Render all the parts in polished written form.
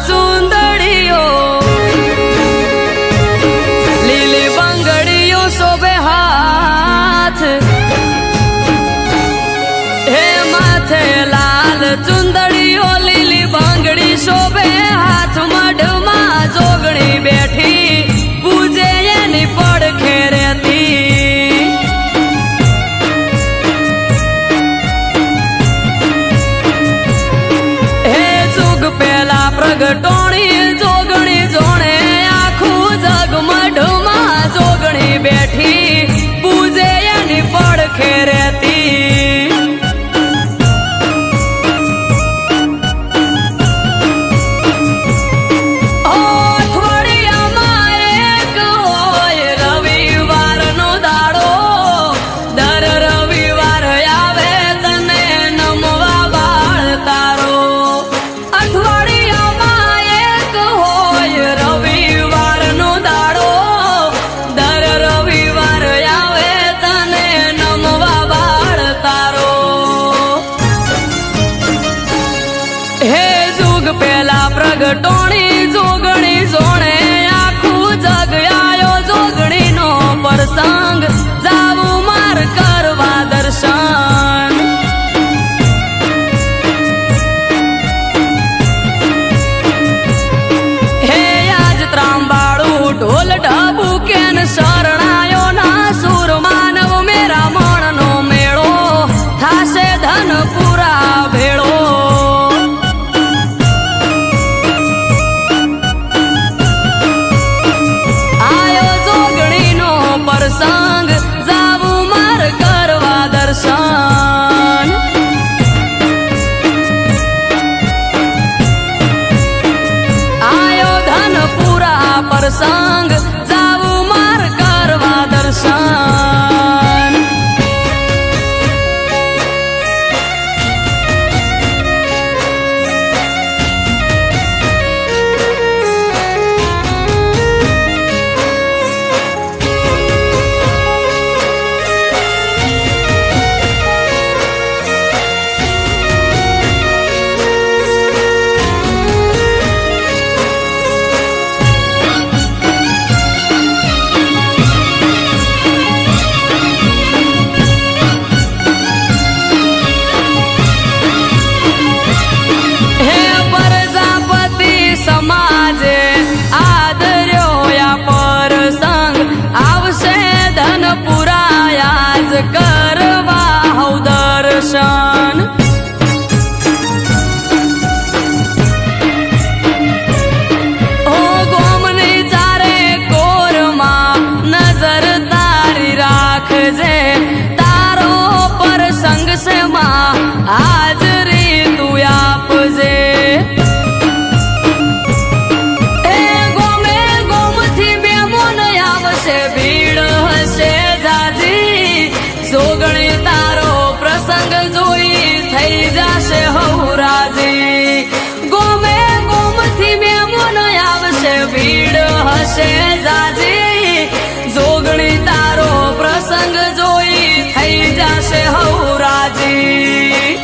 ચુંદડીઓ લીલી બંગડીઓ શોભે હાથ હે માથે લાલ ચુંદડીઓ લીલી બંગડી શોભે હાથ મઢમાં જોગણી બેઠી પૂજે એની પડખે રહેતી હે જુગ પેલા પ્રગટોણી જોગણી જોણે આખું જગ મઢમાં જોગણી બેઠી પૂજે એની પડખે રહેતી પ્રગટોણી જોગણી જોણે આખું જગ આયો જોગણી નો પ્રસંગ જાવું માર કરવા દર્શન હે આજ ત્રાંબાળું ઢોલ ઢબુ કેન શરણાયો ના સુર માનવ મેરા મણનો મેળો થાશે ધન પૂરા ભેળો સંગ જાવું માર કરવા દર્શન આયો ધન પૂરા પ્રસંગ જાવું માર કરવા દર્શન સમાજે આદર્યો યા પરસંગ આવશે ધન પુરાયા જ કરવા હૌ દર્શન ઓ ગોમની ચારે કોરમાં નજર તારી રાખજે તારો પરસંગ છે માં હાજરી તું આપજે ભીડ હશે જાજી જોગણી તારો પ્રસંગ જોઈ થઈ જશે હૌરાજી ગોમે ગોમથી મેમોન આવશે ભીડ હશે જાજી જોગણી તારો પ્રસંગ જોઈ થઈ જશે હૌરાજી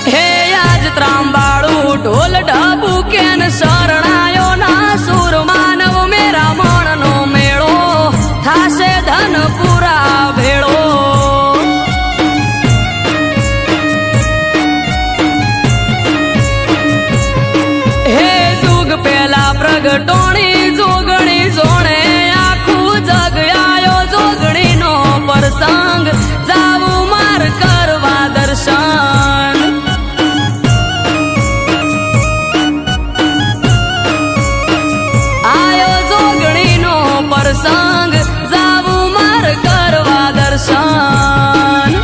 હે આજ ત્રાંબાળું ઢોલ ઢબુ કેન શરણાયો ના સુર માનવ મેરા મણનો મેળો થાશે ધન પૂરા ભેળો હે જુગ પેલા પ્રગટોણી જોગણી જોણે આખું જગ આયો જોગણી નો પ્રસંગ જાવું માર કરવા દર્શન પ્રસંગ જાવું માર કરવા દર્શન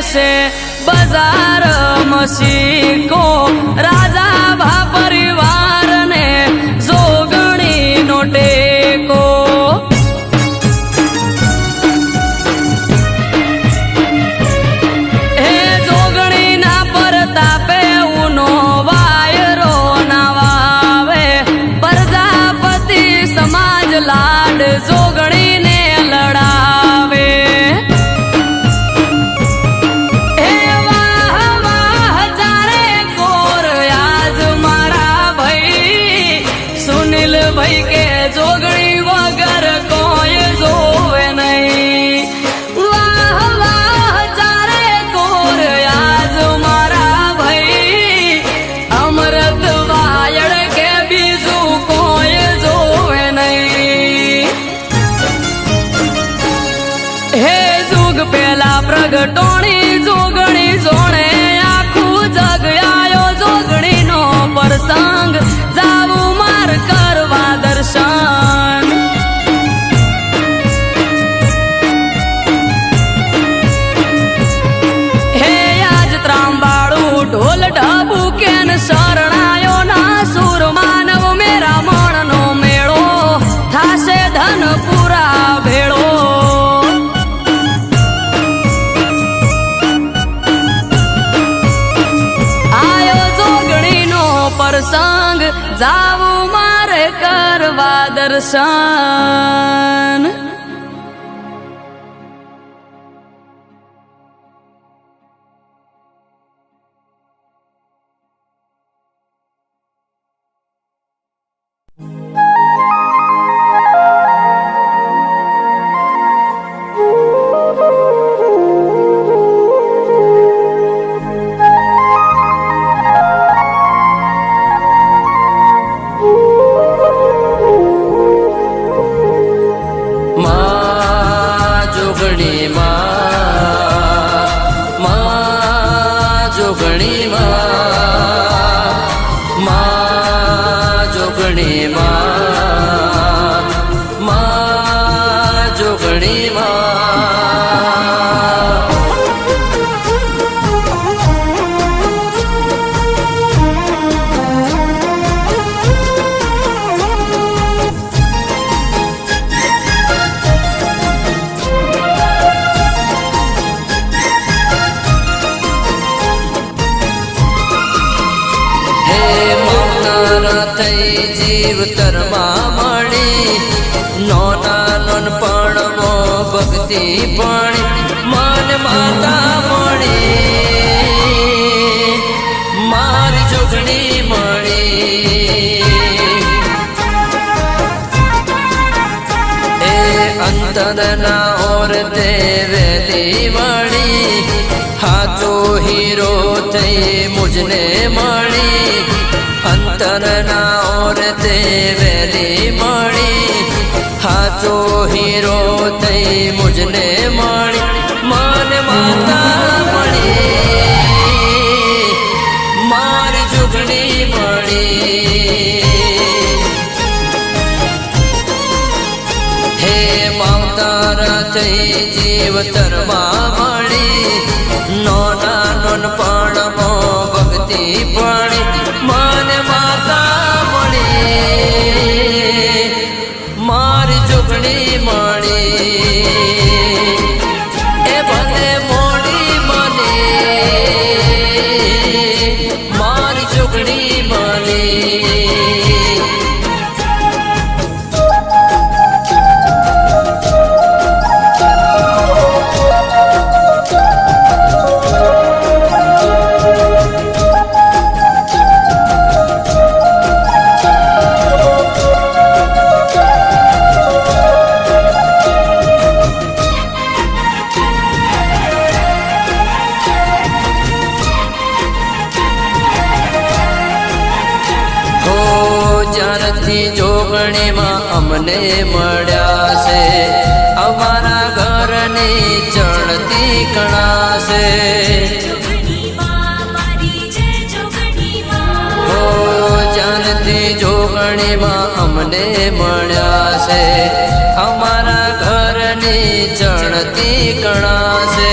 से बाजार मसीको राजा भा परिवार ने जोगणी नो टेको हे जोगणी ना परतापे उनो वायरो ना वावे प्रजापति समाज लाड जोगणी ने लड़ावे भाई के जोगणी वगर कोई जोवे नहीं वाह वाह चारे कोर आज मारा भाई अमृत वायड़ के बीजू कोई जोवे नहीं हे जुग पेला प्रगटोणी जोगणी जोणे आखू जग आयो जोगणी नो प्रसंग जाऊ मार करवा दर्शन हे आज त्रांबाळू ढोल ढबू केन शरणायो ना सूर मानव मेरा मन नो मेळो थासे धन पूरा भेळो आयो जोगणी नो प्रसंग जाऊ मारे करवा दर्शन જીવતરમાં મળી નોના નોનપણમો ભક્તિ પાણી મન માતા મળી મારી જોગણી મળી એ અંતરના ઓર દેવેલી મળી હાચો હીરો થઈ મુજને મળી અંતરના ઓર દેવેલી મળી હાચો હીરો થઈ મુજને મળી મન માતા મળી મારી જોગણી મળી હે માવતારા થઈ જીવતરમાં મળી નોના નોનપણમો ભક્તિ પાણી मन माता मणि मारी जोगणी मणि ए भले मोड़ी मने मारी जोगणी मणि જોગણીમાં અમને મળ્યા છે અમારા ઘરની ચણતી કણા છે હો જાનતી જોગણીમાં અમને મળ્યા છે અમારા ઘરની ચણતી કણા છે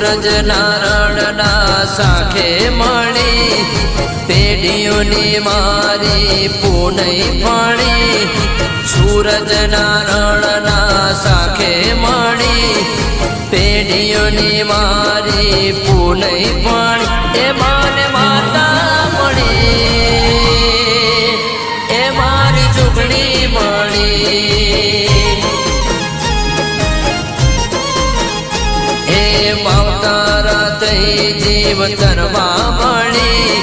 સૂરજ નારણના સાખે મળી પેઢીઓની મારી પૂનઈ ફણી સૂરજ નારણના સાખે મળી પેઢીઓની મારી પૂનઈ ફણી એ માને માતા મળી એ મારી ઝૂંપડી મળી માવતારા થઈ જીવતરમાં મળી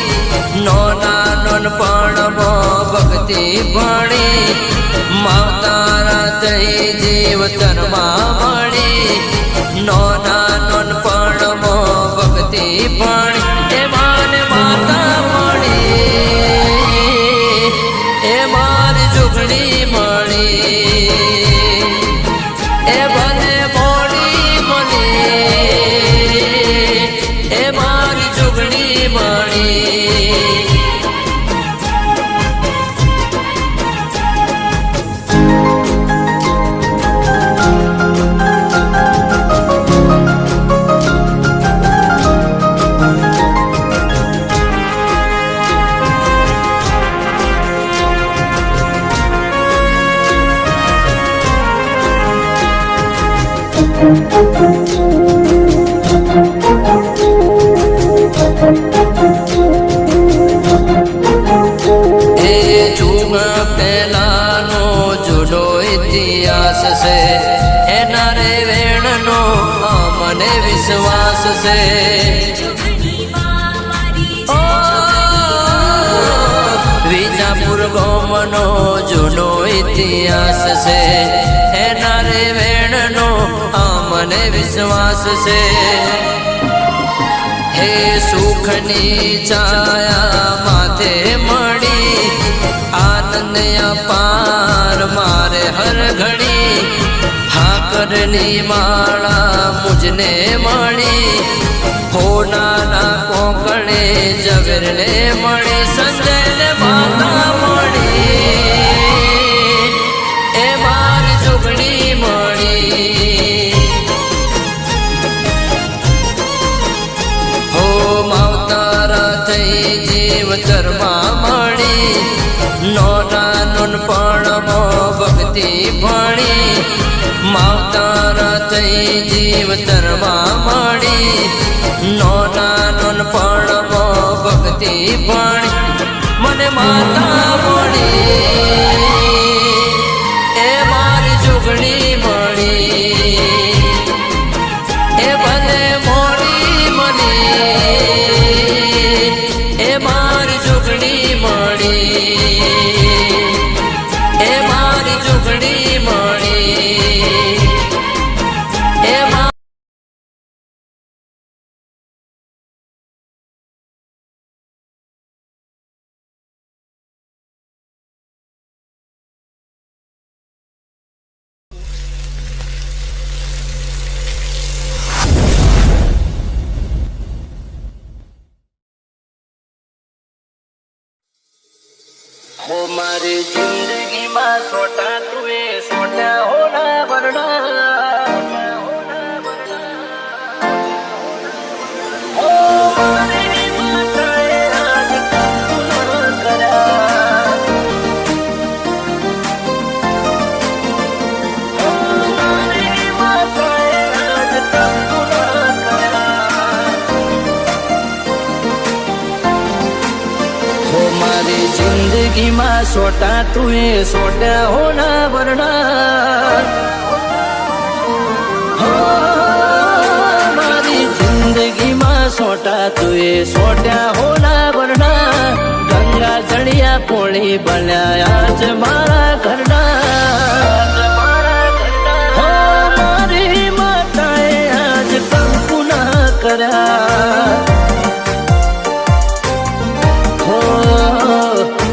નોના નોનપણમાં ભક્તિ ભણી માવતારા થઈ જીવતરમાં મળી નોના નોનપણમાં ભક્તિ ભણી એ માને માતા મળી એ મારી ઝૂંપડી મળી એ ભલે પહેલાનો જૂનો ઇતિહાસ છે એના રે વેણનો મને વિશ્વાસ છે વિજાપુર ગામનો જૂનો ઇતિહાસ છે એના રે વેણનો મને વિશ્વાસ છે હે સુખની છાયા માથે મળી આનંદ અપાર મારે હર ઘડી હાકરની માળા મુજને મળી હોનાના કોકણે ઝવેરને મળી સંજયને માતા મળી એ મારી ઝૂંપડી મળી હો માવતારા થઈ જીવતરમાં મળી નોના નોનપણમાં ભક્તિ ભણી માવતારા થઈ જીવતરમાં મળી નોના નોનપણમાં ભક્તિ ભણી મને માતા મળી એ મારી ઝૂંપડી મળી એ ભલે મોડી મળી એ મારી ઝૂંપડી મળી એ મારી ઝૂંપડી મળી એ हो मारी जिंदगी में सोटा तुए सोटा होना वरना हो मारी माताए आज तू न करा हो मारी माताए आज तू न करा हो मारी जिंदगी में सोटा तुए सोटा होना वरना हो मारी जिंदगी में सोटा तुए सोटा होना वरना गंगा जड़िया पोड़ी बनाया आज मारा घरना हो मारी माताए आज कंकु न करा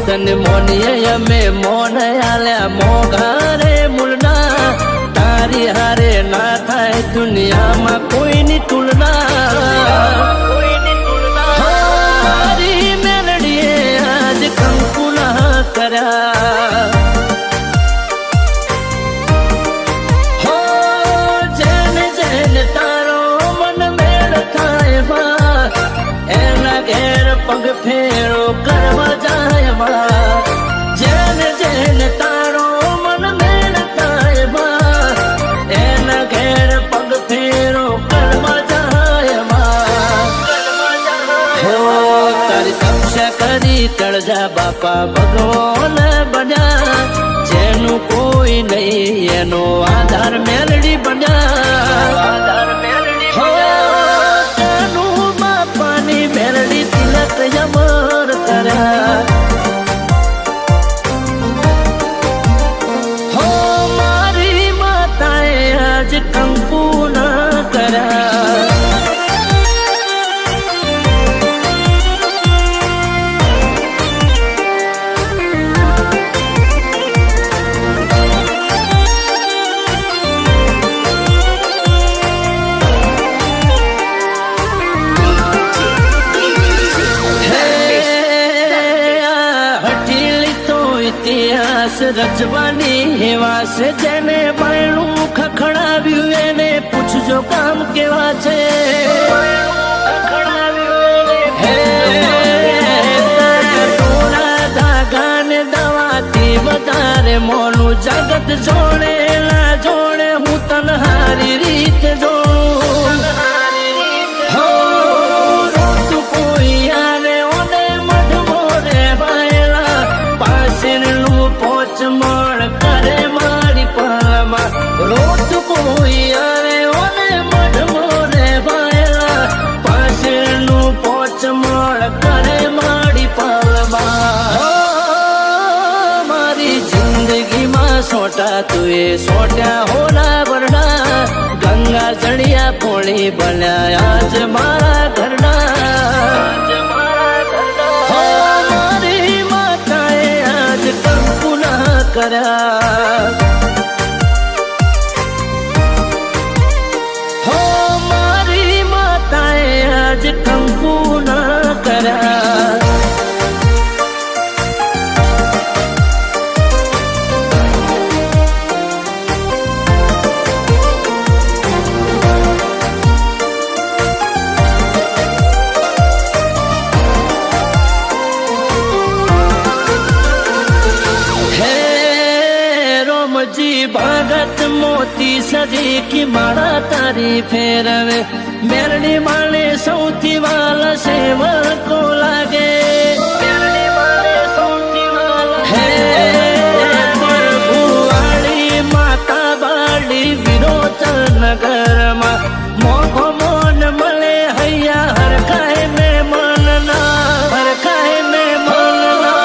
तन मोनिया में मोन आल्या मोघारे मुलना तारी हारे ना थाय दुनिया में कोई नी तुलना हमारी मेलड़िए आज कंकु ना करा ફેરો કરવા જાય માં જેને જેને તારો મન મેળ થાય માં એના ઘેર પગ ફેરો કરવા જાય માં હો તારી તપસ્યા કરી તળજા બાપા ભગવાન બન્યા જેનું કોઈ નહીં એનો આધાર મેલડી બન્યા હો તેનું બાપાની મેલડી તિલક અમર કર્યા હો મારી માતાએ આજ કંકુ ના કર્યા ઇતિહાસ રચવાની હેવા છે જેને બાયણું ખખડાવ્યું એને પૂછજો કામ કેવા છે હે તોરા ધાગાને દવાથી વધારે મોનું જગત જોડેલા જોડે હું તનહારી રીત જોઉં હો રોતું કોઈ આને ઓને મઢમો રે બાયલા પાસેનું પોચ મળ કરે મારી પાલમાં રોત કોઈ આરે ઓને મઢમો રે બાયલા પાસેનું પોચ મળ કરે મારી પાલમાં મારી જિંદગીમાં સોટા તુએ સોટ્યા હોના વરડા ગંગા જડિયા પોણી બન્યા આજ મારા ઘરના કર્યા હો મારી માતાએ આજ કંકુ ના કર્યા ભગત મોતી સજી કી માળા તારી ફેરવે મેરડી માળે સૌથી વાલા સેવકો લાગે હે પ્રભુવાળી માતા બાળી વિરોચન નગરમાં મોઘો મોન મળે હૈયા હરખાય ને મનના હરખાય ને મનના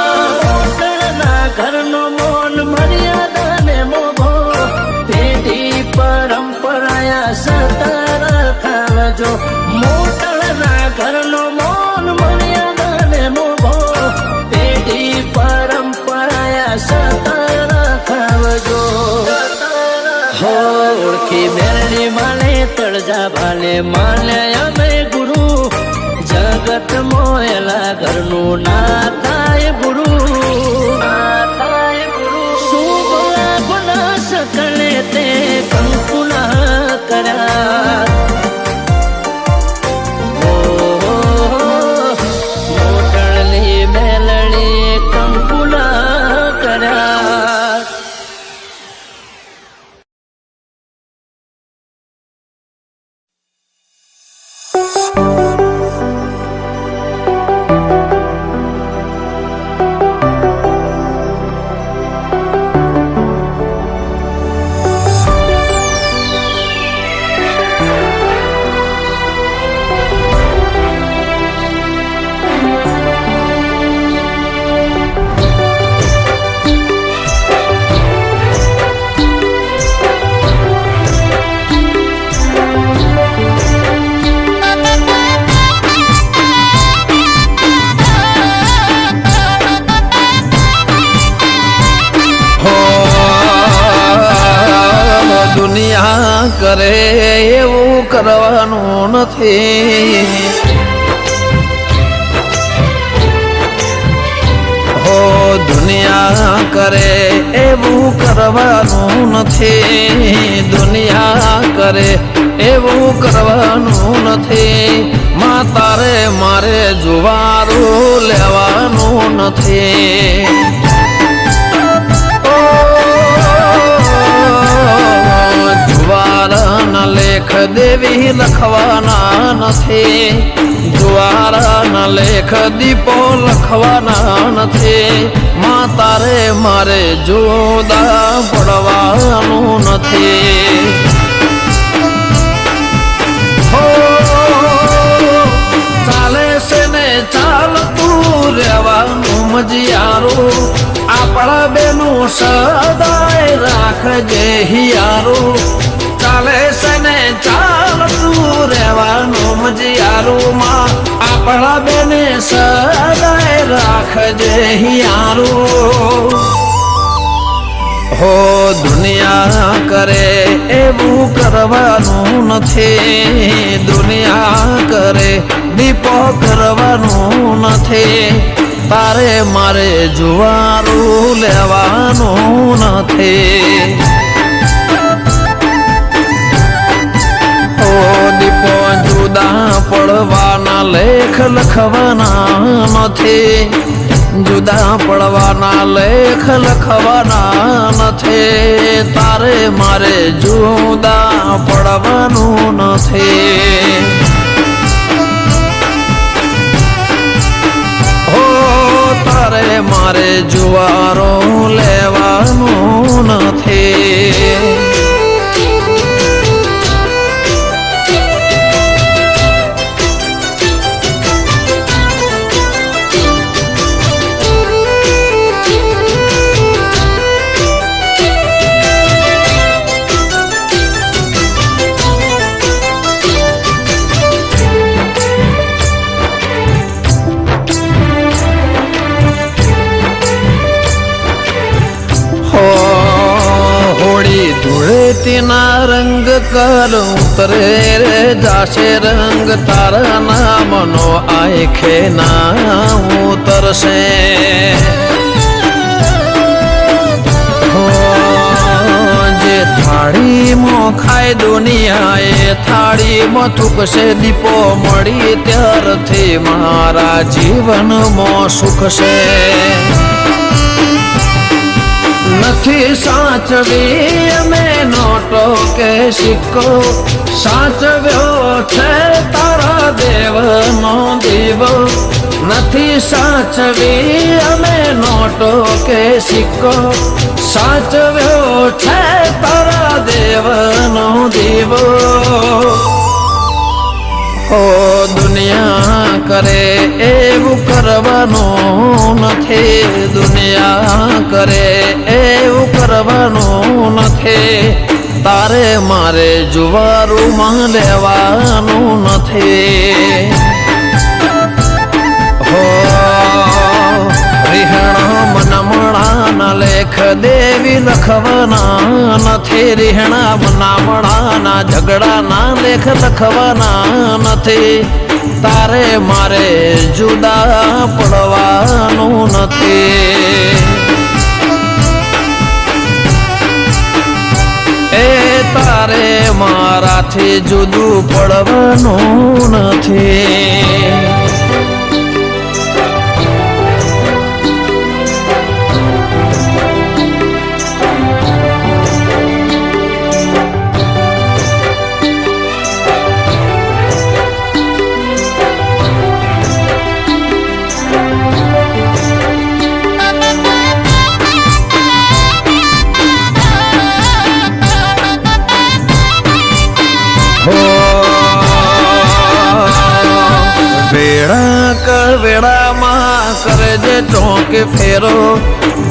ઘરનો મોન મર્યાદા ને મોભો પરંપરાયા સતર ખાવજો મોટળના ઘરનો મોન મર્યાદા ને મોભો પેઢી પરંપરાયા સતર ખાવજો હો ઓળખી મેરડી માલે તળજા ભાલે માલે અમે ગુરુ જગત મોયલા ઘરનું ના થાય ગુરુ સકલે તે કંકુલા કર્યા મોટળલી મેલડી કંકુલા કર્યા કરે એવું કરવાનું નથી હો દુનિયા દુનિયા કરે એવું કરવાનું નથી, દુનિયા કરે એવું કરવાનું નથી. માં તારે મારે જુવારું લેવાનું નથી. જુવારના લેખ દેવી લખવાના નથી, જુવારના લેખ દીપો લખવાના નથી. માં તારે મારે જુદા પડવાનું નથી. હો ચાલે છે ને ચાલતું રહેવાનું મજિયારું, આપણા બેનું સદાય રાખજે હિયારું. ચાલે છે ને ચાલતું રહેવાનું મજિયારું, માં આપણા બેને સદાય રાખજે હિયારું. હો દુનિયા કરે એવું કરવાનું નથી, દુનિયા કરે દીપો કરવાનું નથી. તારે મારે જુવારું લેવાનું નથી. ઓ દીપો જુદા પડવાના લેખ લખવાના નથી, જુદા પડવાના લેખ લખવાના નથી. તારે મારે જુદા પડવાનું નથી. હો તારે મારે જુવારો લેવાનું નથી. હોળી ધૂળેટીના રંગ કર ઉતરે રે જાશે રંગ, તારા નામનો આંખે ના ઉતરશે. જે થાળીમાં ખાય દુનિયા એ થાળીમાં થૂકશે. દીપો મળી ત્યારથી મારા જીવનમાં સુખ છે. નથી સાચવી અમે નોટો કે સિક્કો, સાચવ્યો છે તારા દેવનો દીવો. નથી સાચવી અમે નોટો કે સિક્કો, સાચવ્યો છે તારા દેવનો દીવો. ઓ દુનિયા કરે એવું કરવાનું નથી, દુનિયા કરે એવું કરવાનું નથી. તારે મારે જુવારું લેવાનું નથી. હો રિહણા મનમણાના લેખ દેવી લખવાના નથી, રિહણા મનામણાના ઝઘડાના લેખ લખવાના નથી. તારે મારે જુદા પડવાનું નથી. એ તારે મારાથી જુદું પડવાનું નથી. વેળામાં કરજે ચોકે ફેરો,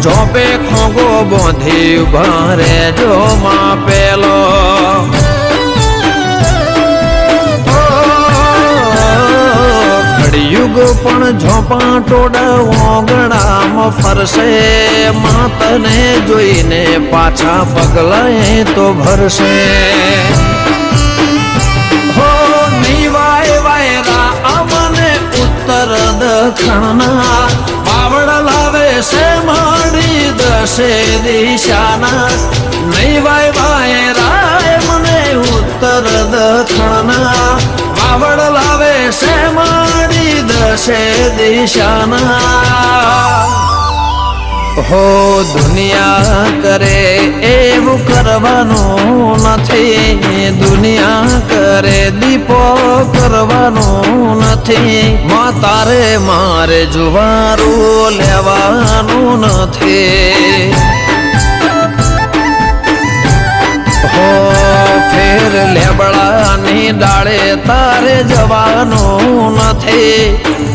ચોપે ખોગો બોંધી ઉભા રેજો માં પેલો. ઘડિયુગ પણ ઝોપા ટોડા ઓગણામાં ફરશે. માતને જોઈને પાછા પગલાએ તો ભરશે. હો નિવાય વાયરા અમને ઉત્તર દખણના, બાવળ લાવે છે માડ દશે દિશાના નહીં વાય વાય રાય મને ઉત્તર દખણા વાવડ લાવે છે મારી દશે દિશાના હો દુનિયા કરે એવું કરવાનું નથી દુનિયા કરે દીપો કરવાનું નથી તારે મારે જુવારું લેવાનું નથી હો ફેર લેબડાની ડાળે તારે જવાનું નથી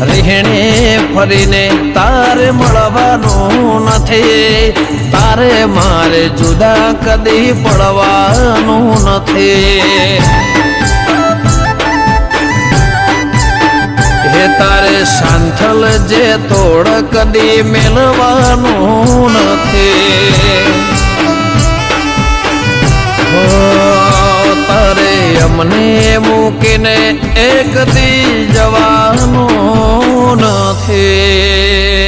રીહણે ફરીને તારે મળવાનું નથી તારે મારે જુદા કદી પડવાનું નથી હે તારે સાંથલ જે તોડ કદી મેળવાનું નથી તારે અમને મૂકીને એક દી જવાનું નથી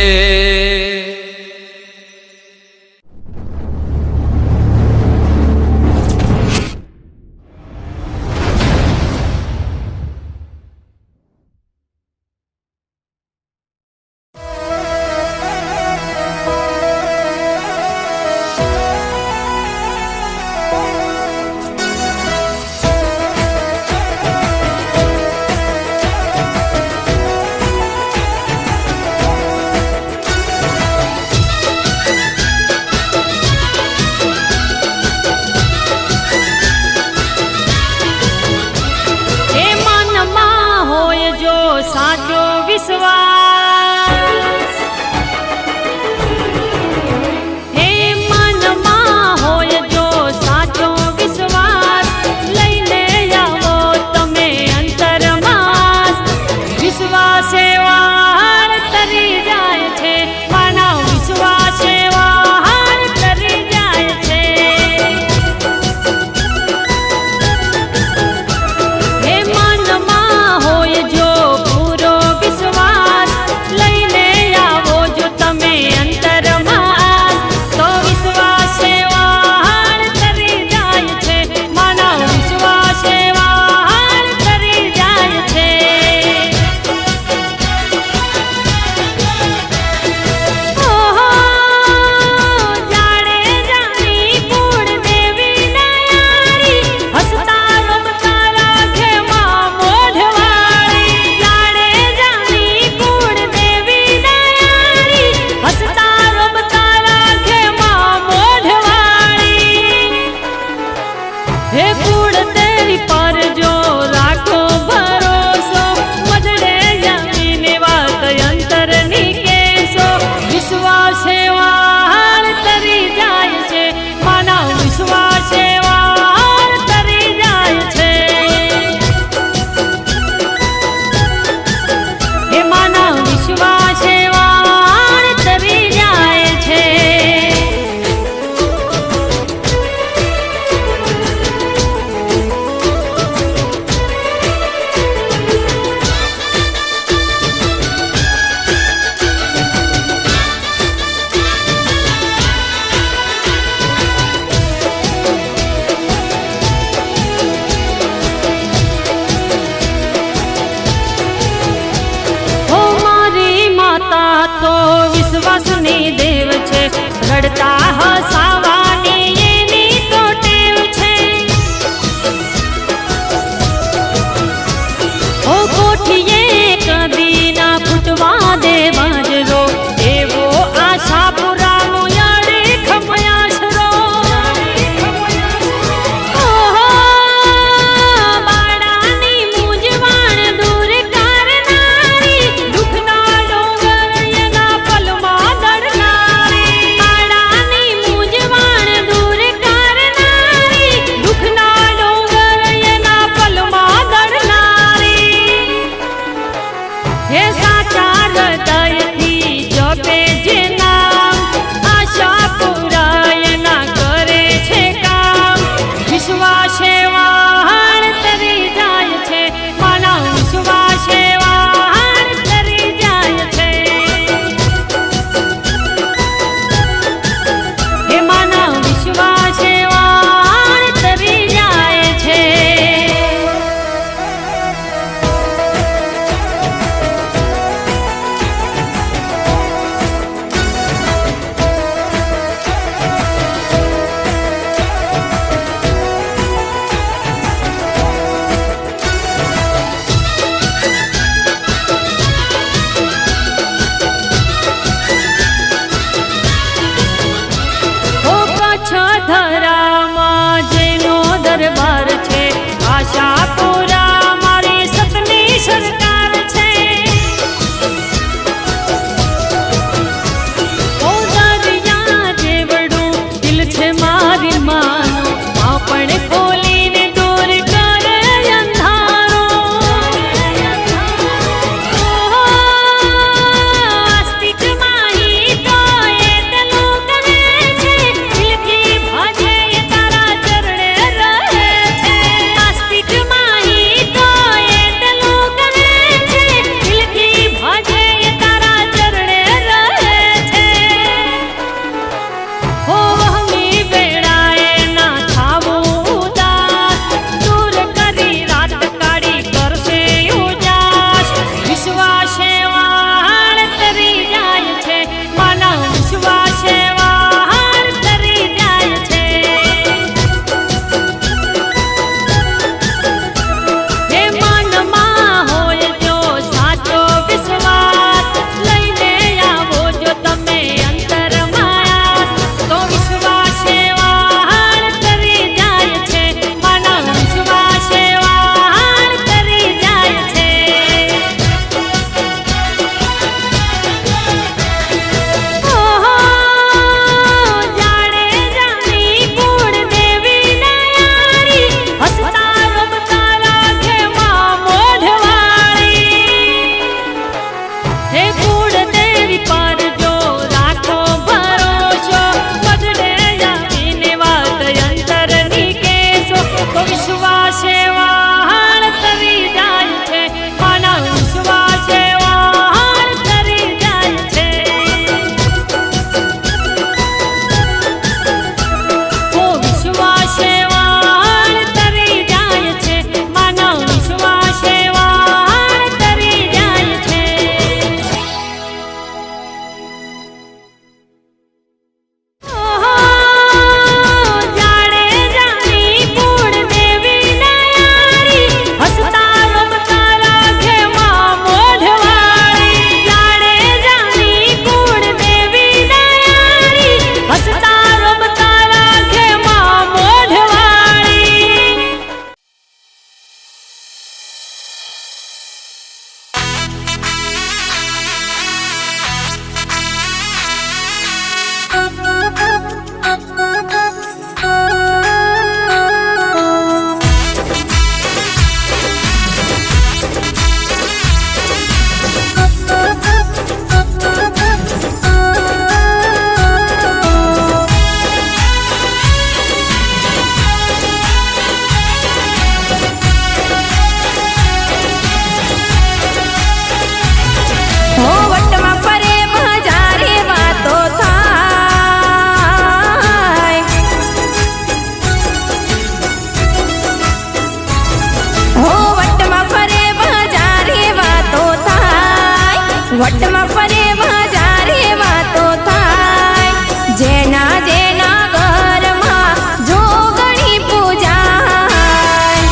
વટમાં ફરે બજારે વાતો થાય, જેના જેના ઘરમાં જોગણી પૂજાય.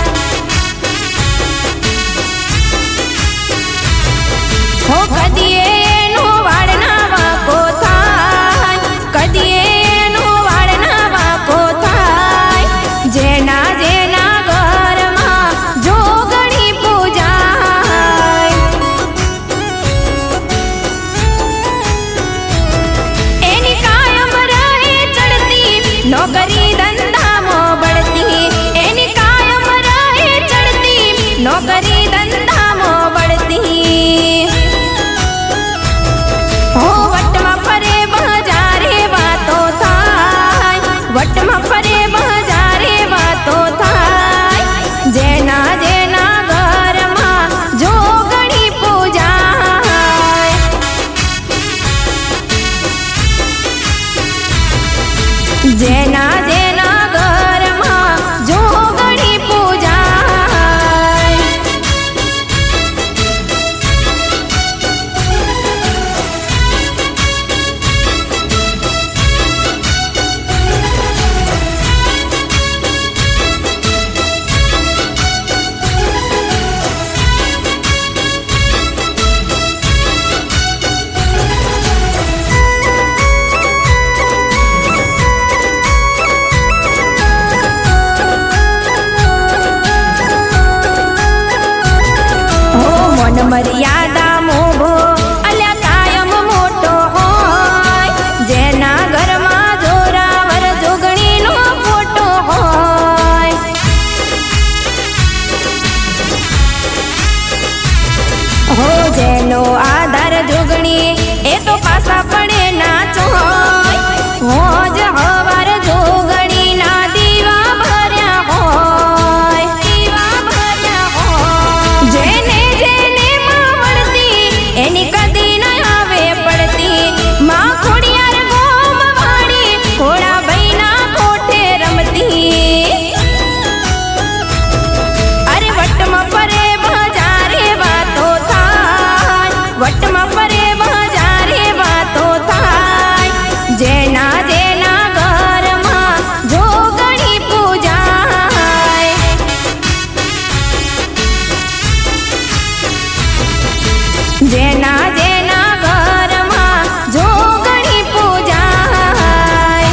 હો કદીએ એનો વાળના વાકો થાય, કદીએ એનો વાળના વાકો થાય, જેના જેના ઘરમાં જોગણી પૂજાય. એની કાયમ રહે ચડતી નોકરી ધંધામાં બળતી, એની કાયમ રહે ચડતી નોકરી ધંધામાં બળતી. હો વટમાં ફરે બજારે વાતો થાય, વટમાં ફરે બજારે વાતો થાય, જેના જેના ઘરમાં જોગણી પૂજાય. જેના જેના ઘરમાં જોગણી પૂજાય. મન મર્યાદા મોભો અલ્યા કાયમ મોટો હોય, જેના ઘરમાં જોરાવર જોગણીનો ફોટો હોય. હો જેનો આધાર જોગણી એ તો પાસા પડે નાચો હોય, હોજ હવાર જોગણીના દીવા ભર્યા હોય, દીવા ભર્યા હોય. જેને જેને એની કદી ન આવે પડતી, માં ખોડિયાર ગોમ વાળી ઘોડા ભાઈના કોઠે રમતી. અરે વટમાં ફરે બજારે વાતો થાય, વટમાં ફરે બજારે વાતો થાય, જેના જેના ઘરમાં જોગણી પૂજાય. જેના જેના ઘરમાં જોગણી પૂજાય.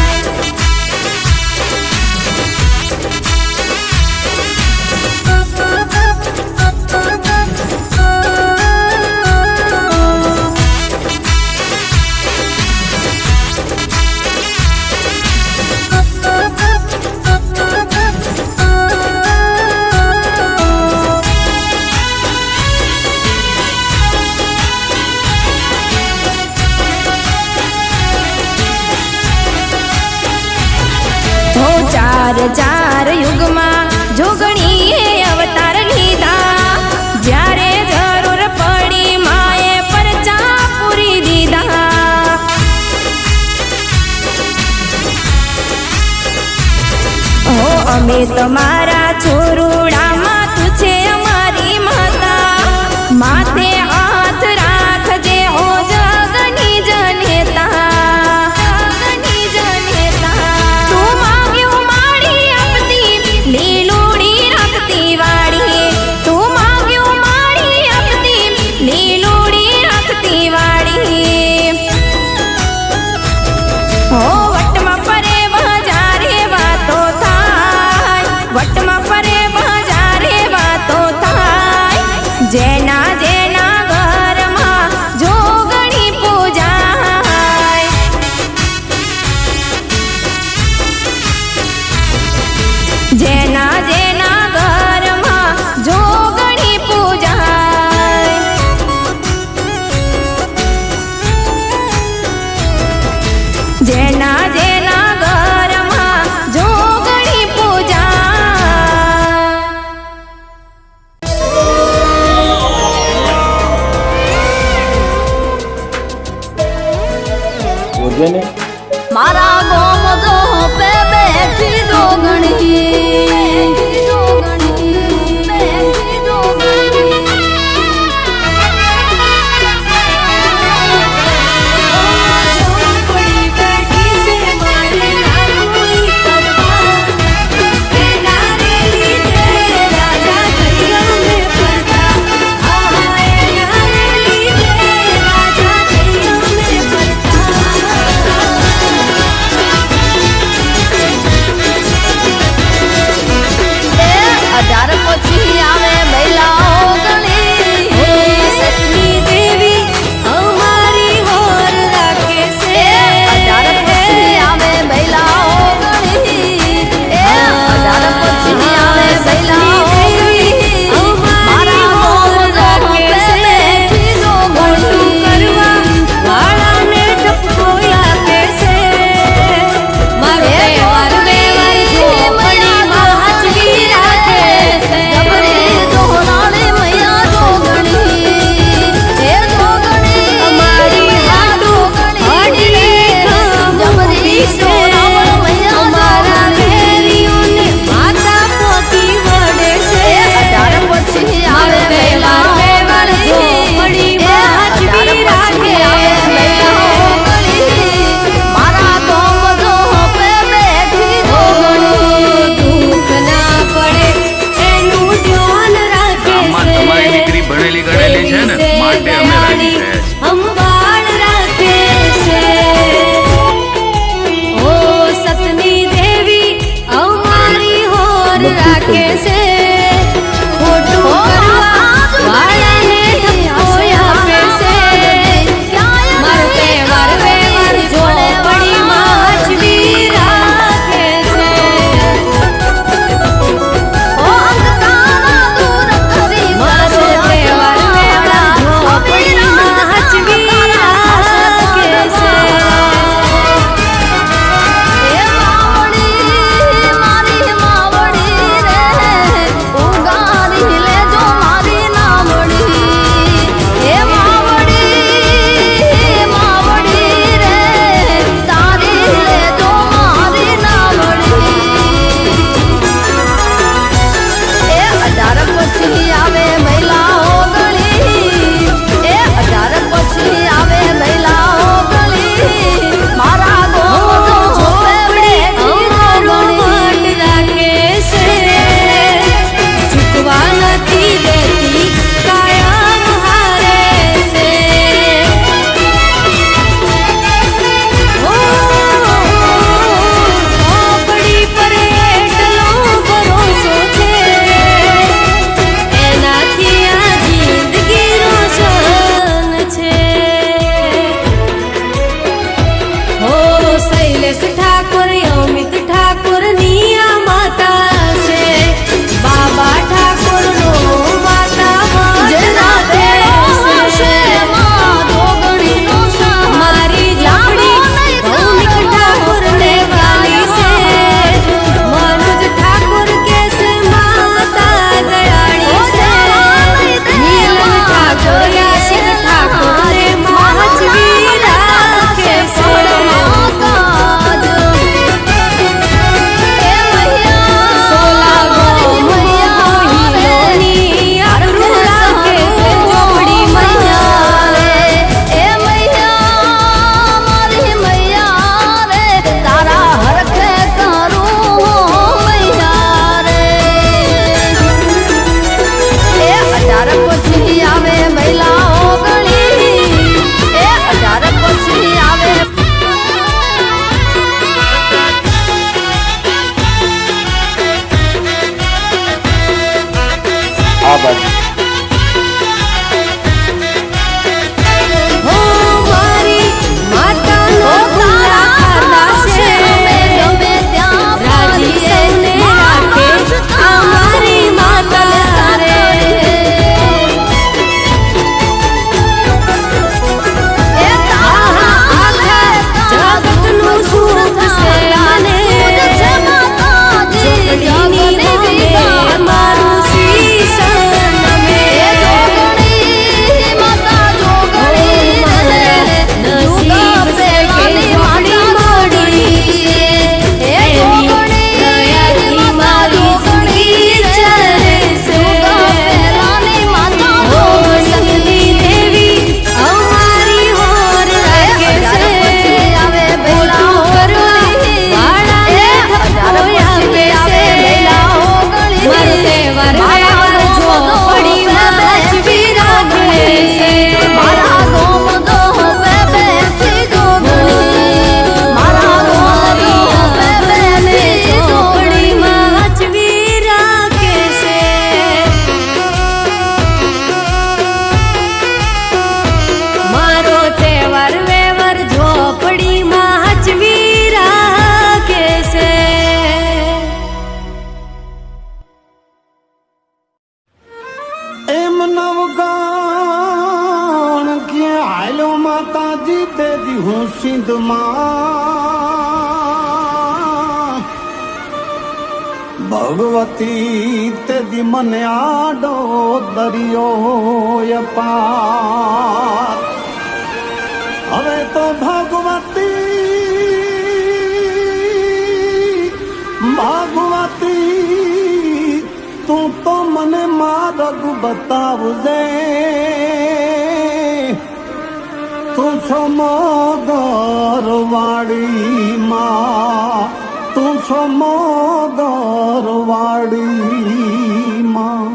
ચાર ચાર યુગમાં જોગણીએ અવતાર લીધા, જ્યારે જરૂર પડી માએ પરચા પૂરી દીધા. હો અમે તમારા છોરુડામાં તું છે અમારી માતા, માથે હાથ રાખજે હો જગની જનેતા. લીલુડી રાખતી વાળી, તું માંગ્યું મારી આપતી, લીલુડી રાખતી વાળી. હો વટમાં ફરે બજારે વાતો થાય, વટમાં ફરે બજારે વાતો થાય, જેના જેના ઘરમાં જોગણી પૂજાય. જેના જેના ઘરમાં જોગણી પૂજાય. જેના જેના ઘરમાં જોગણી પૂજાય. રાખે છે ખોટું કરવા વાળાને ઠપકો આપે છે મારો તહેવાર વેવાર ઝોપડીમાં હચવી રાખે છે મારો તહેવાર વેવાર ઝોપડીમાં હચવી રાખે છે ભગવતી તે દી મને આડો દરિયો પાર હવે તો ભગવતી તું તો મને માર્ગ બતાવજે તું છો મોગર વાળી માં તું છો મોગર વાળી માં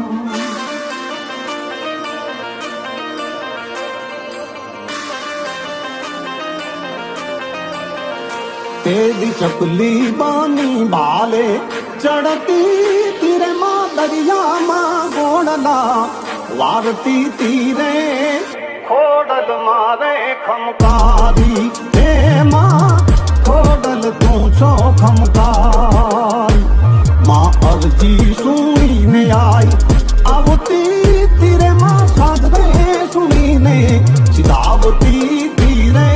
તેદી ચકલી બાની ભાલે ચડતી દરિયામાં ગોળલા વારતી તીરે ખોડલ મારે ખમકારી એમાં ખોડલ તું છો ખમકારી માં અરજી સુણીને આઈ આવતી તીરે માં સાધવે સુણીને સિધાવતી તીરે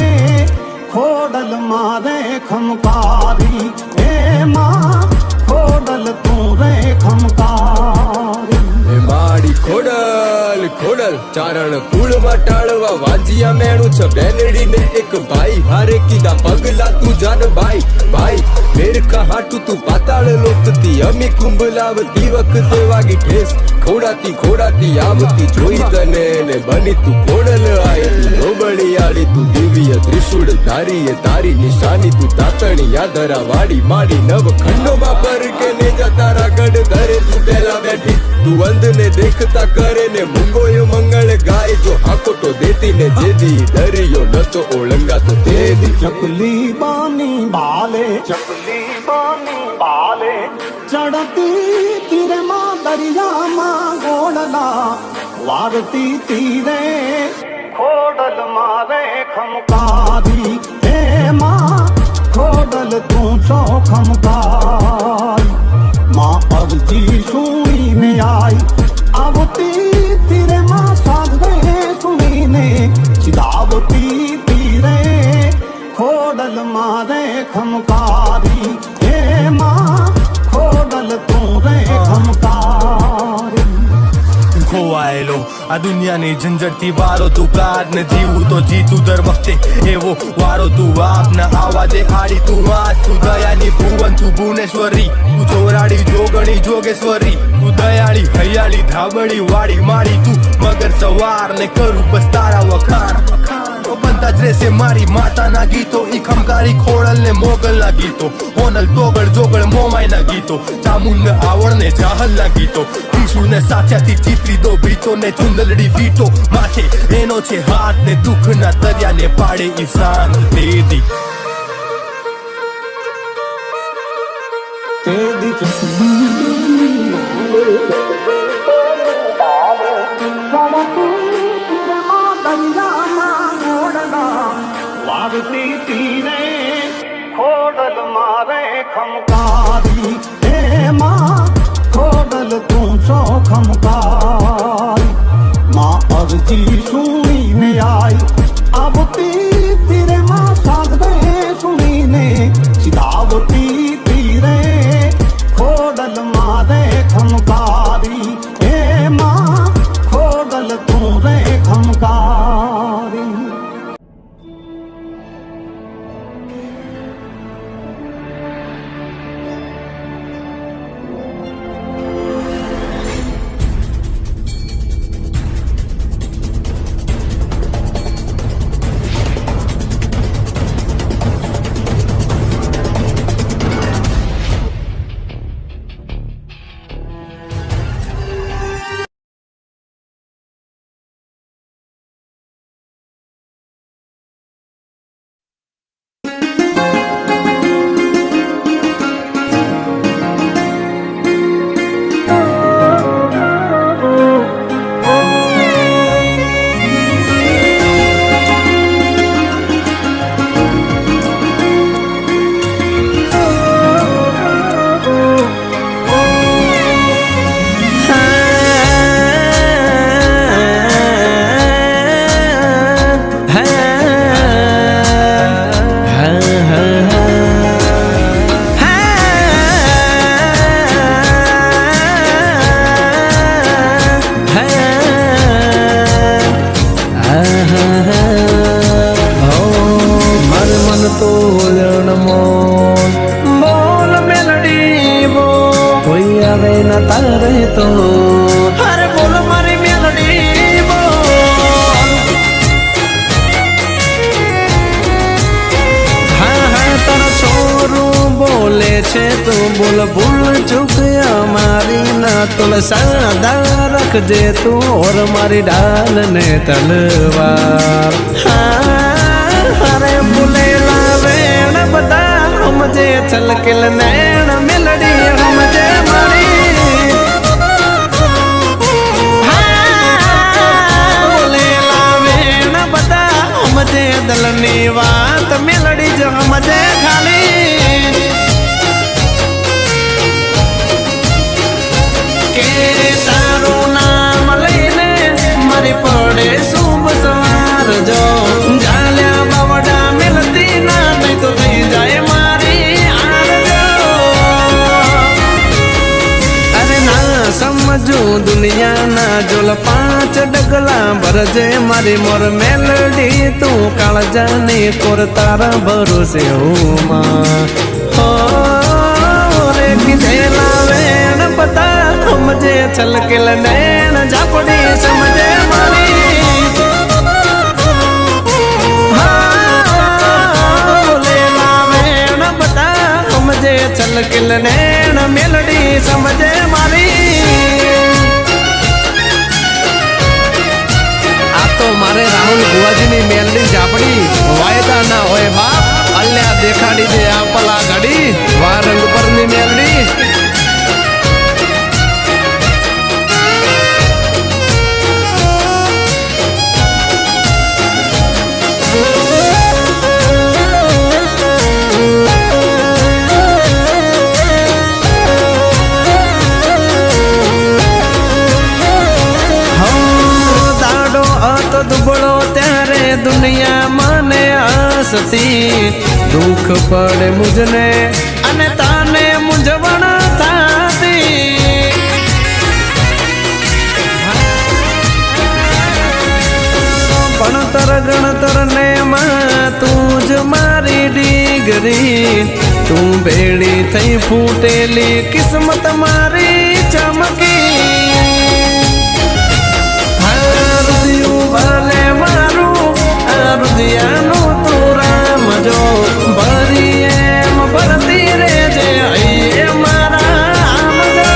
ખોડલ મારે ખમકારી એમાં ખોડલ તું રે ખમકારી માડી ખોડલ ખોડલ ચારણ કુળમાં ટાળવા વાંજિયા મેણું છે બેનડી ને એક ભાઈ હારે કીધા પગલા તું જાન ભાઈ ભાઈ મેર કહાટું તું પાતાળ લોકતી અમી કુંભ લાવતી વખતે વાગી ઠેસ ખોડાતી આવતી જોઈ તને ને બની તું ખોડલ આઈ નોબળી આડી તું દિવ્ય ત્રિશુળ ધારી તારી નિશાની તું તાતણી યાદરા વાડી માડી નવ ખંડોમાં પર કે ને તારા ગઢ ધરે તું પેલા બેઠી તું અંધ ને દેખતા કરે ને મુંગોયો મંગળ ગાય જો હાકોટો દેતી ને જેદી દરિયો નતો ઓળંગાતો તેદી ચકલી બાની બાલે ચકલી બાની બાલે ચડતી તીરે માં દરિયામાં ગોળલા વારતી તીરે ખોડલ મારે ખમકારી એમાં ખોડલ તું છો ખમકારી માં અરજી સુણીને આઈ આવતી તીરે માં સાધવે સુણીને સિધાવતી તીરે ખોડલ મારે ખમકારી એમાં ખોડલ તું રે ખમકારી ખોવાયેલો આ દુનિયાની ઝંઝટથી વારો તું કાઢ ને જીવું તો જીતું દર વખતે એવો વારો તું આપના આવાજે આડી તું વાસ તું દયાની ભુવન તું ભુવનેશ્વરી તું ચોરાડી જોગણી જોગેશ્વરી તું દયાળી હૈયાળી ધાબળી વાળી માળી તું મગર સવાર ને કરું બસ તારા વખાણ બનતા જ રહેશે મારી માતાના ગીતો ઈ ખમકારી ખોડલ ને મોગલ ના ગીતો હોનલ તોગળ જોગળ મોમાય ના ગીતો ચામુંડ ને આવડ ને જાહલ ના ગીતો ત્રિશુળ ને સાચાથી ચિત્રી દો ભીતો ને ચુંદલડી વીટો માથે એનો છે હાથ ને દુઃખ ના દરિયા ને પાડે ઈ શાંત તેદી વારતી તીરે ખોડલ મારે ખમકારી એમાં ખોડલ તું છો ખમકારી માં અરજી સુણીને આઈ આવતી તીરે માં સાધવે સુણીને સિધાવતી તીરે ખોડલ મારે ખમકારી એમાં ખોડલ તું રે ખમકારી તો અરે બોલો મારી મેલડી બોલ હા હા તારો છોરું બોલે છે તું બોલ ભૂલ ચૂક અમારી ના તુલ સાદા રખજે તું ઓર મારી ડાલ ને તલવાર હા અરે બોલેલા વેણ બધા સમજે છલકેલ નૈણ મેલડી સમજે મારી કે તારું નામ લઈને મારી પડે શુભ સવાર જો જાલ્યા બાવડા મેલતી ના નહીં તો થઈ જાય મારી આરજો અરે ના સમજુ દુનિયાના જોલ 5 ડગલા ભરજે મારી મોર મેલડી તું કાળજાની કોર તારા ભરોસે હું માં હો રે કીધેલા વેણ પતા સમજે છલકેલ નૈણ ઝાપડી સમજે મારી બોલેલા વેણ પતા સમજે છલકેલ નૈણ મેલડી સમજે મારી આ તો મારે રાહુલ ભુવાજીની મેલડી ઝાપડી વાયદા ના હોય બાપ અલ્યા દેખાડી દે આ પલા ઘડી વારંગ પરની મેલડી દુબળો ત્યારે દુનિયા મને હસતી દુઃખ પડે મુજને અને તાને મૂંઝવણ થાતી ભણતર ગણતર ને માં તું જ મારી ડીગરી તું ભેળી થઈ ફૂટેલી કિસ્મત મારી ચમકી ભલે મારું હૃદયનું તું રામ જો ભરી એમ ભરતી રેજે એ મારા આમ જો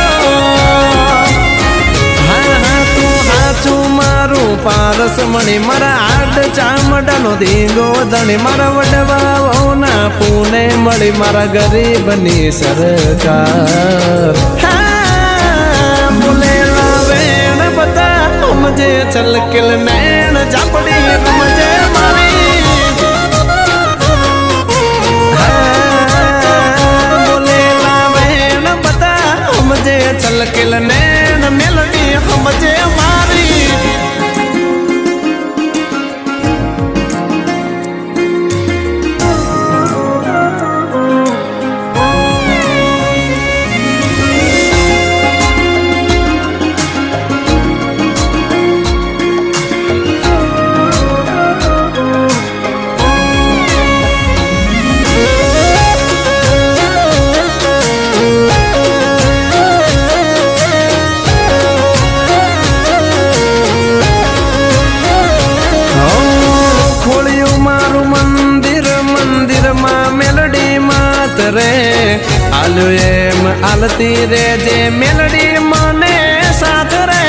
હા તું હાચું મારું પારસ મણી મારા આડ ચામડાનો ધીંગો ધણી મારા વડવાઓના પૂને મળી મારા ગરીબની સરકાર બોલેલા વેણ બતા સમજે છલકેલ નૈણ ઝાપડી સમજે મારી બોલેલા વેણ બતા સમજે છલકેલ નૈણ મેલડી સમજે મારી રે આલ્યો એમ આલતી રે જે મેલડી મને સાથ રે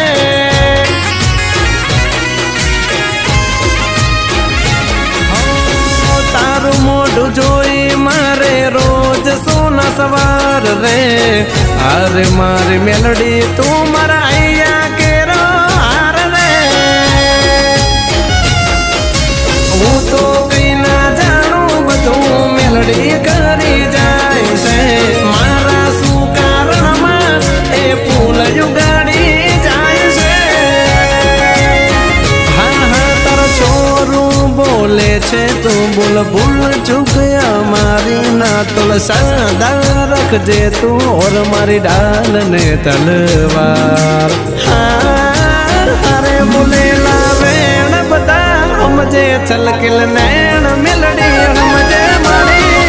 તારું મોઢું જોઈ મારે રોજ સોના સવાર રે અરે મારી મેલડી તું મારા અહીંયા કેરો હાર રે હું તો કઈ ના જાણું બધું મેલડી કરી જાય છે મારા શું કારણમાં એ ફૂલ યુગાડી જાય છે હા તારો છોરું બોલે છે તું બોલ ભૂલ ચૂક મારી ના તોલ સાદા રખજે તું ઓર મારી ડાલ ને તલવાર હારે બોલેલા વેણ બધા સમજે છલકેલ નૈણ મેલડી સમજે મારી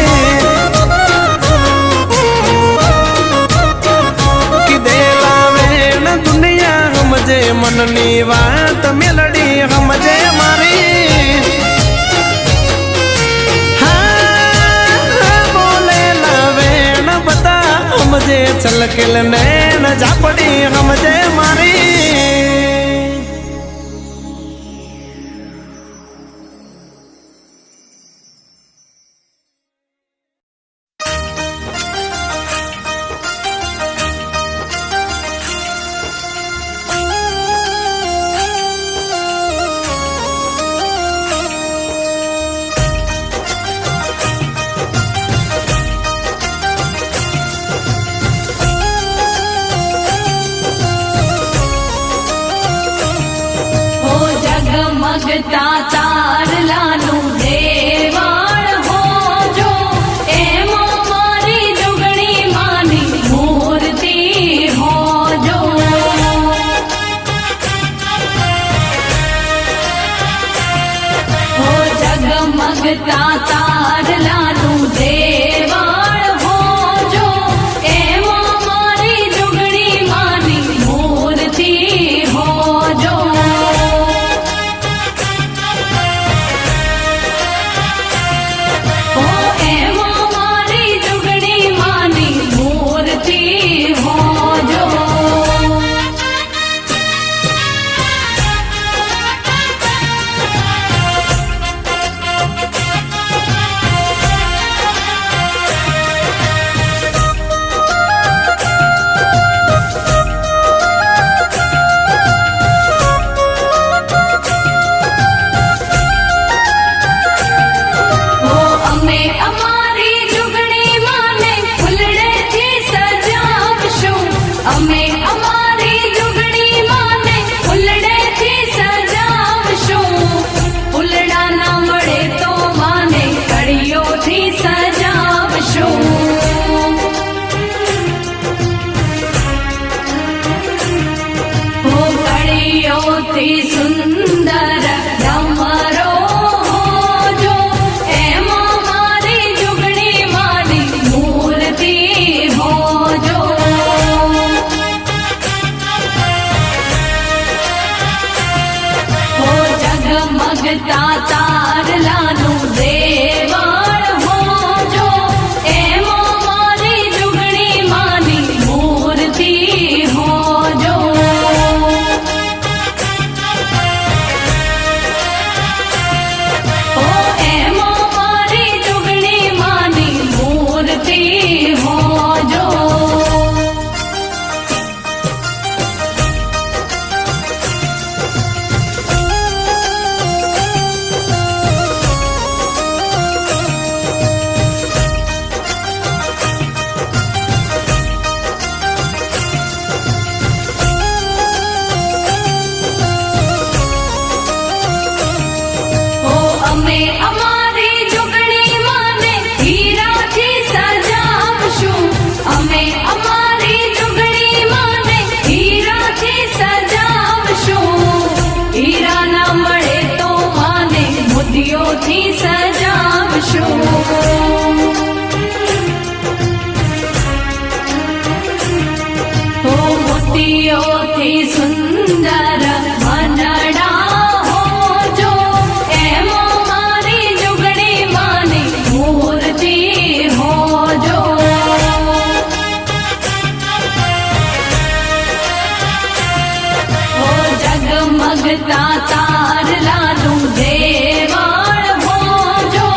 કીધેલા વેણ દુનિયા સમજે મનની વાત મેલડી સમજે મારી બોલેલા વેણ બધા સમજે છલકેલ નૈણ ઝાપડી સમજે મારી જગમગતા તારલાનું દેવાળ હોજો, એમાં મારી જોગણી માની મૂર્તિ હોજો. હો જગમગતા તારલાનું દેવાળ હોજો, એમાં મારી જોગણી માની મૂર્તિ હોજો. હો એમાં મારી જોગણી માની મૂર્તિ હોજો. હો અમે અમારી જોગણી માને ફૂલડેથી સજાવશું, અમે અમારી જોગણી માને ફૂલડેથી સજાવશું. ફૂલડા ના મળે તો માને કળીઓથી સજાવશું. હો કળીઓથી સુંદર ડમરો હોજો, એમાં મારી જોગણી માની મૂર્તિ હોજો. હો જગમગતા તારલાનું દેવાળ હોજો, એમાં મારી જોગણી માની મૂર્તિ હોજો. હો એમાં મારી જોગણી માની મૂર્તિ હોજો. હો અમે અમારી જોગણી માને હીરાથી સજાવશું, અમે અમારી જોગણી માને હીરાથી સજાવશું. હીરા ના મળે તો માને મોતીઓથી સજાવશું. હો મોતીઓથી સુંદર મનડા હોજો, એમાં મારી જોગણી માની મૂર્તિ હોજો. હો જગમગતા તારલાનું દેવાળ હોજો,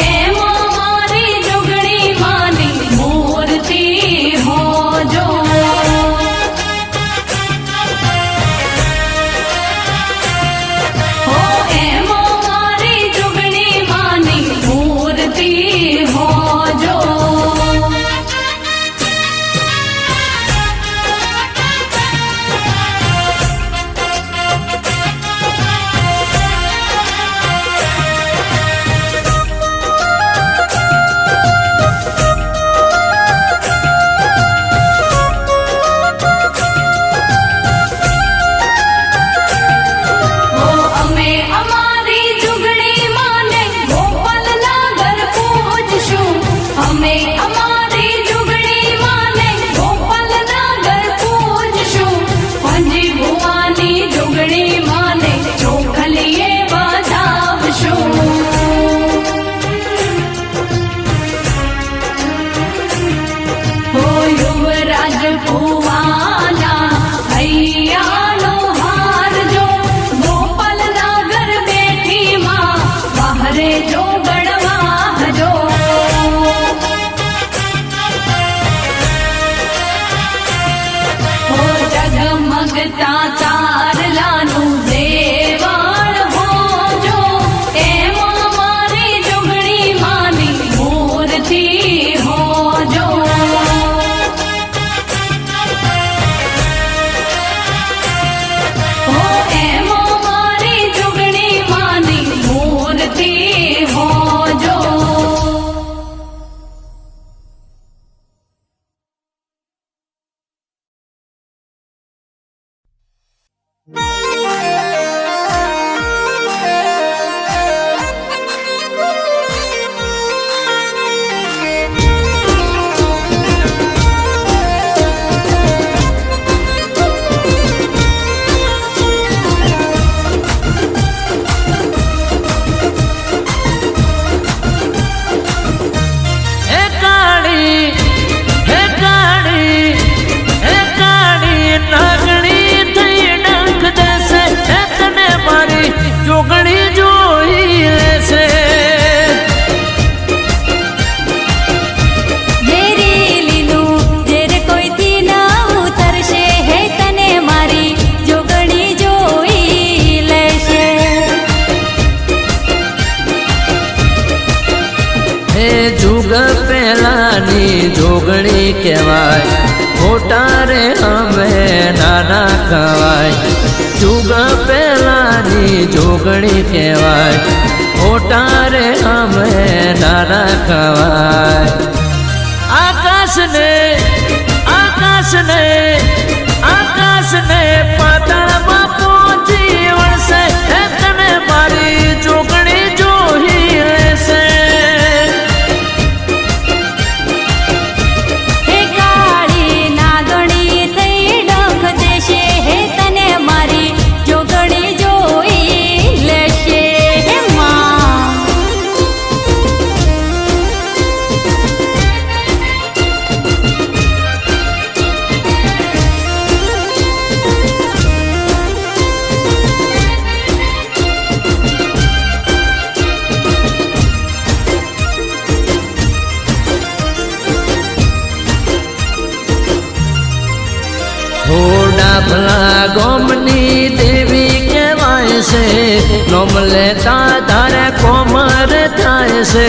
એમાં મારી જોગણી માની મૂર્તિ હોજો. હો એમાં મારી જોગણી માની મૂર્તિ હોજો. હો અમે અમારી જોગણી માને ગોપાલના ઘર પૂજશું, અમે અમારી જોગણી માને ગોપાલના ઘર પૂજશું. પંજી ભુવાની જોગણી માને ચોખલીએ વધાવશું. હો યુવરાજ ભુવાના હૈયાનો હારજો, ગોપાલના ઘર બેઠી માં બહારે જો ગણવાજો. હો જગમગતા તારલાનું દેવાળ હોજો, એમાં મારી જોગણી માની મૂર્તિ હોજો. હો એમાં મારી જોગણી जुग पहलानी जोगणी कहवाय मोटा रे हमें नाना कहवाय जुग पहलानी जोगणी कहवाय मोटा रे हमें नाना कहवाय आकाश ने पाताल में पहुंची वरसे तने मारी जोगणी जो ही लेसे भला गोमनी देवी कहवाय से नोम लेता तारे कोमर थाय से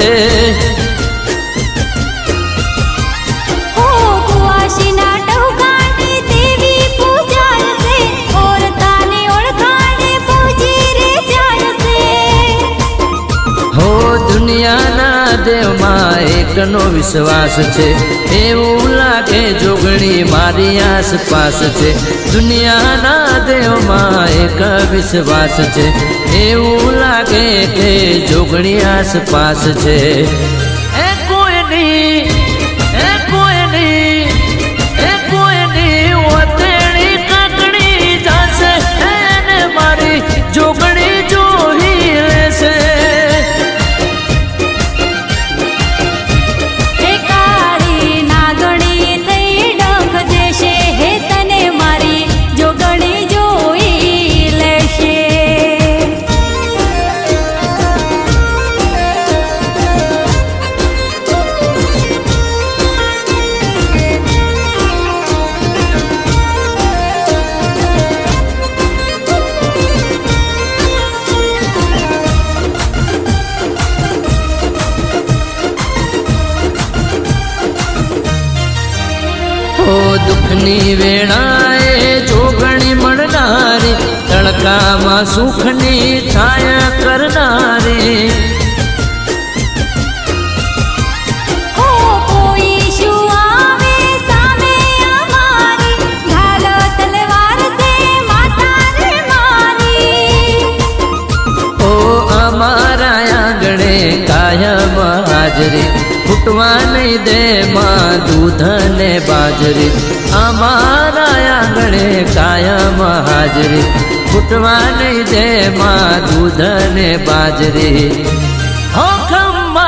देव मां एकनो विश्वास छे एवं लागे जोगणी मारी आसपास छे दुनिया ना देव मां एक विश्वास छे एवं लागे के जोगणी आसपास छे ए कोई नी ओतेणी काकड़ी जासे एने मारी जोगणी जो ही लेसे दुखनी वेळाए जोगणी मळनारी तड़का में सुखनी छाया करनारी अमारा आंगणे कायम हाजरी फूटवा नहीं दे माँ दूध ने बाजरी अमारा आंगणे कायम हाजरी फूटवा नहीं दे माँ दूध ने बाजरी हो खम्मा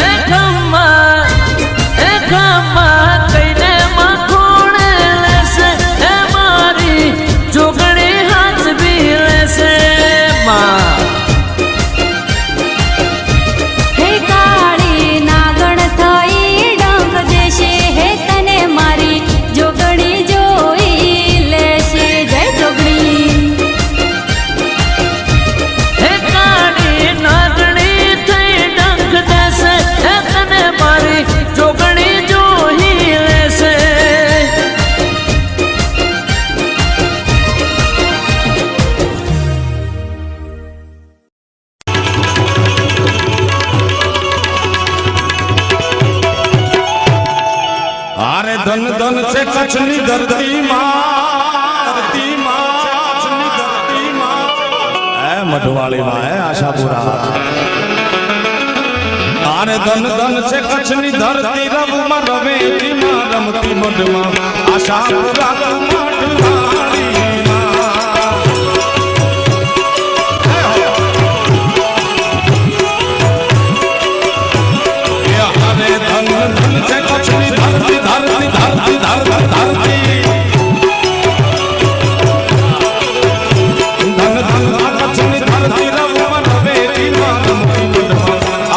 ए खम्मा ए खम्मा कईने माँ कोणे लेसे ए मारी जोगणी हाथ भी लेसे माँ धन धन से कच्छनी धरती माँ મઢવાળી માં હે આશાપુરા આને ધન ધન છે કચ્છની ધરતી રવમાં રવેતીમાં રમતી મઢમાં આશાપુરા મઢવાળી આને ધન ધન છે કચ્છની ધરતી ધરતી ધરતી ધરતી ધરતી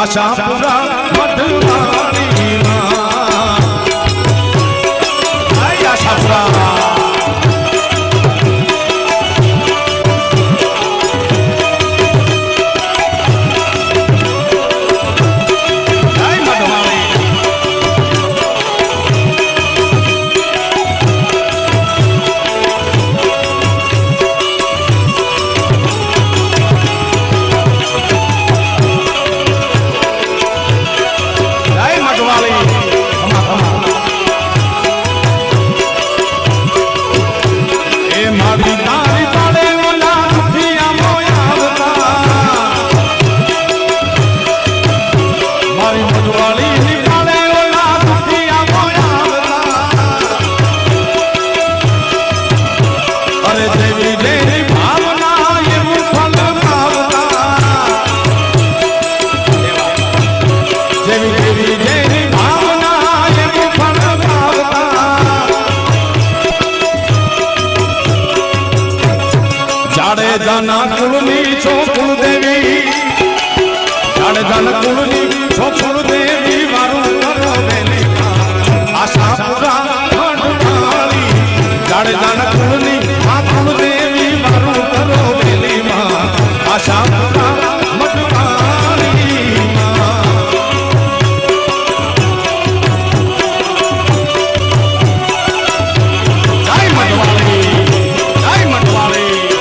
આશાપુરા મઢવાળી આશાપુરા જાડેજાના કુળની છો કુળદેવી જાડેજાના કુળની છો કુળદેવી મારું કરો વેલી આશાપુરા મઢવાળી જાડેજાના કુળની આ કુળદેવી મારું કરો વેલી આશાપુરા મઢવાળી જય મઢવાળી જય મઢવાળી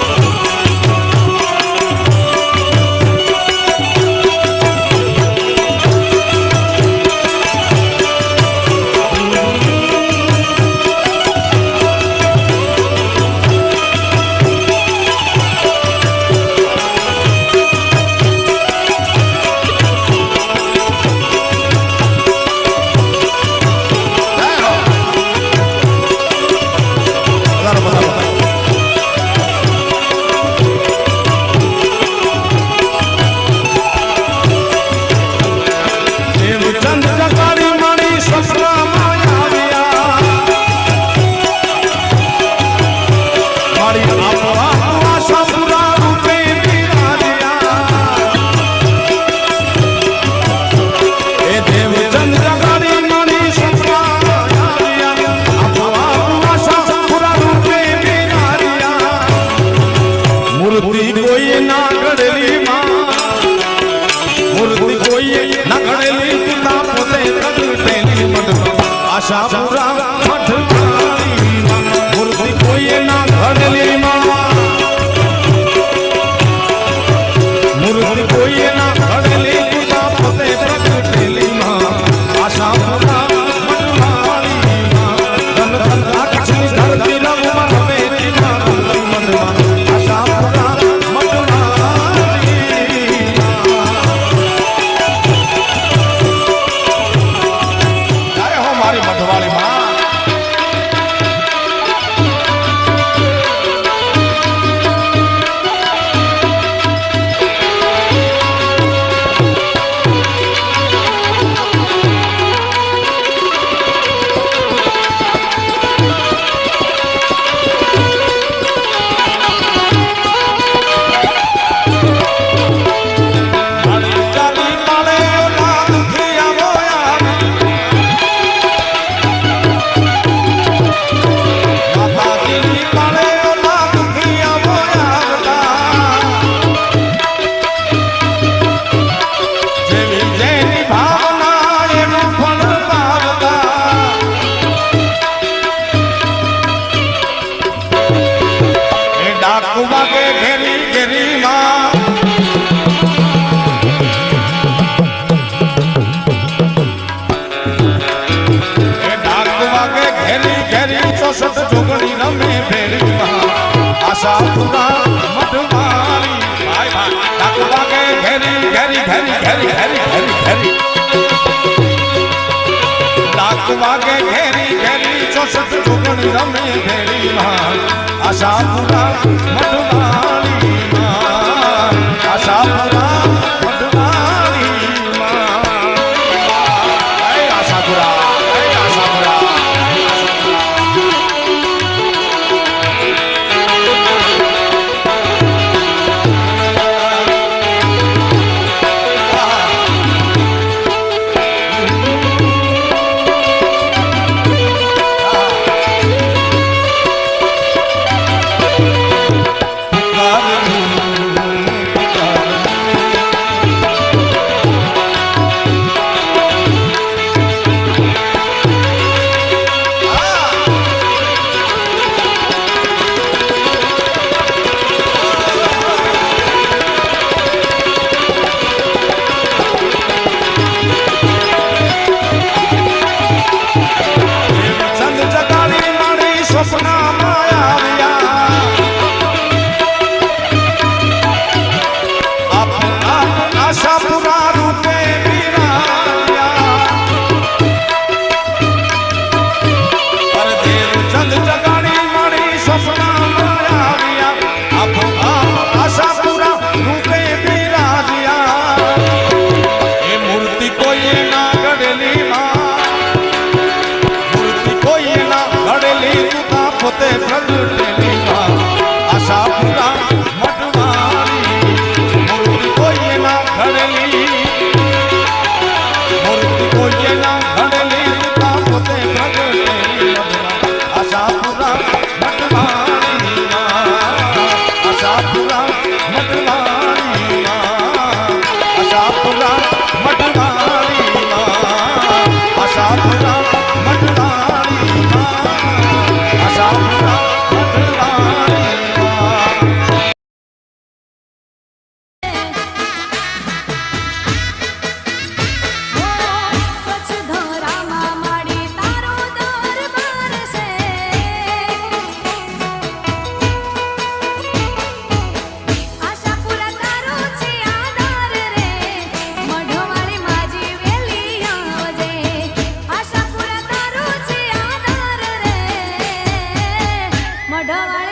આશાપુરા મઢવાળી મૂર્તિ કોઈએ ના ઘડેલી મૂર્તિ કોઈએ ના ઘડેલી તુતા પોતે પ્રગટેલી આશાપુરા મઢવાળી ધન ધન કચ્છની ધરતી રવમાં રવેતી મઢવાળી આશાપુરા મઢવાળી જય હો મારી મઢવાળી માં આશાપુરા મઢવાળી ભાઈ ભાઈ ઘેરી ઘેરી ઘેરી ઘેરી ઘેરી લાખ વાગે ઘેરી ઘેરી 64 જોગણી રમે ઘેરી માં આશાપુરા મઢવાળી માં આશાપુરા મઢવાળી માં એ આશાપુરા મઢવાળી